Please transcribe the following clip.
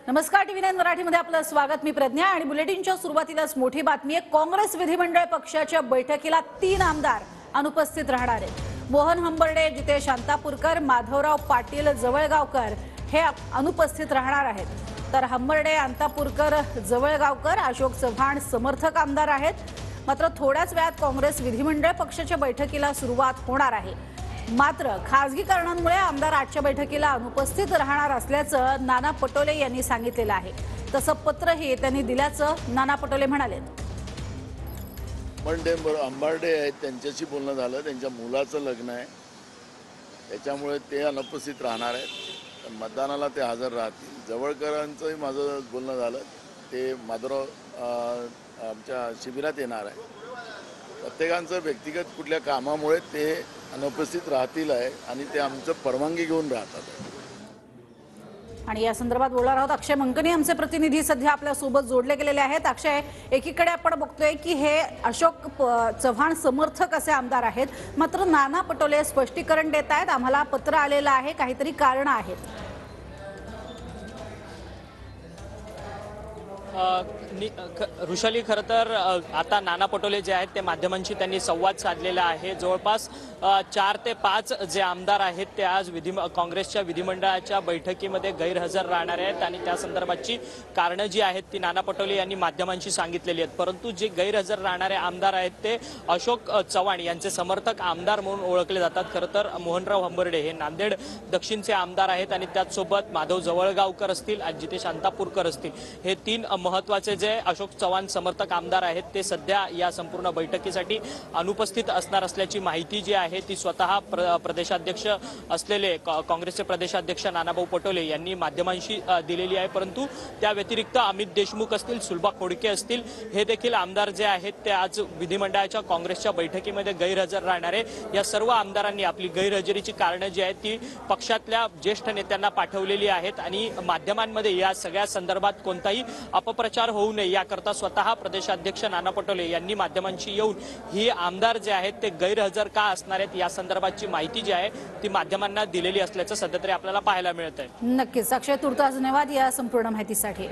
नमस्कार, टीव्ही 9 मराठीमध्ये आपलं स्वागत। मी प्रज्ञा आणि बुलेटिनच्या सुरुवातीलाच मोठी बातमी आहे। काँग्रेस विधिमंडळ पक्षाच्या बैठकीला 3 आमदार अनुपस्थित राहणार आहेत। मोहन हंबर्डे, जितेश अंतापूरकर, माधवराव पाटील जवळगावकर हे अनुपस्थित राहणार आहेत। तर हंबर्डे, अंतापूरकर, जवळगावकर, अशोक चव्हाण समर्थक आमदार आहेत। मात्र थोड्याच वेळात काँग्रेस विधिमंडळ पक्षाच्या बैठकीला सुरुवात होणार आहे। मात्र खासगी कारणांमुळे आमदार आजच्या बैठकीला अनुपस्थित राहणार असल्याचं नाना पटोले यांनी सांगितलेलं आहे। तसं पत्रही त्यांनी दिल्याचं नाना पटोले म्हणाले। अंबार्डे आहेत, त्यांच्याशी बोलणं झालं, त्यांच्या मुलाचं लग्न आहे, त्याच्यामुळे ते अनुपस्थित राहणार आहेत। मतदानाला ते हजर राहतील। जवळकरांचंही माझं बोलणं झालं, ते माधवराव आमच्या शिबिरात येणार आहे। प्रत्येकांचं व्यक्तिगत कुठल्या कामामुळे ते अनुपस्थित राहतील आहे आणि ते आमचं परवानगी घेऊन राहतात। आणि या संदर्भात बोलणार आहोत अक्षय मंकनी, आमचे प्रतिनिधी सध्या आपल्या सोबत जोडले गेलेले आहेत। अक्षय, एकीकडे आपण बघतोय की हे अशोक चव्हाण समर्थक असे आमदार आहेत, मात्र नाना पटोले स्पष्टीकरण देत आहेत, आम्हाला पत्र आलेलं आहे, काहीतरी कारण आहेत। ऋषाली, खरं तर आता नाना पटोले जे आहेत ते माध्यमांशी त्यांनी संवाद साधलेला आहे। जवळपास 4 ते 5 जे आमदार आहेत ते आज काँग्रेसच्या विधिमंडळाच्या बैठकीमध्ये गैरहजर राहणार आहेत आणि त्या संदर्भाची कारणं जी आहेत ती नाना पटोले यांनी माध्यमांशी सांगितलेली आहेत। परंतु जे गैरहजर राहणारे आमदार आहेत ते अशोक चव्हाण यांचे समर्थक आमदार म्हणून ओळखले जातात। खरं तर मोहनराव हंबर्डे हे नांदेड दक्षिणचे आमदार आहेत आणि त्याचसोबत माधव जवळगावकर असतील, जितेश अंतापूरकर असतील, हे 3 महत्त्वाचे जे अशोक चव्हाण समर्थक आमदार आहेत ते सध्या या संपूर्ण बैठकीसाठी अनुपस्थित असणार असल्याची माहिती जी आहे ती स्वतः प्रदेशाध्यक्ष असलेले काँग्रेसचे प्रदेशाध्यक्ष नानाभाऊ पटोले यांनी माध्यमांशी दिलेली आहे। परंतु त्या व्यतिरिक्त अमित देशमुख असतील, सुलभा खोडके असतील, हे देखील आमदार जे आहेत ते आज विधिमंडळाच्या काँग्रेसच्या बैठकीमध्ये गैरहजर राहणारे। या सर्व आमदारांनी आपली गैरहजेरीची कारणं जी आहेत ती पक्षातल्या ज्येष्ठ नेत्यांना पाठवलेली आहेत आणि माध्यमांमध्ये या सगळ्या संदर्भात कोणताही अपप्रचार होऊ नये याकरता स्वतः प्रदेशाध्यक्ष नाना पटोले यांनी माध्यमांशी येऊन ही आमदार जे आहेत ते गैरहजर का असणार आहेत या संदर्भाची माहिती जी आहे ती माध्यमांना दिलेली असल्याचं सध्या तरी आपल्याला पाहायला मिळत आहे। नक्कीच अक्षय, तुर्तास धन्यवाद या संपूर्ण माहितीसाठी।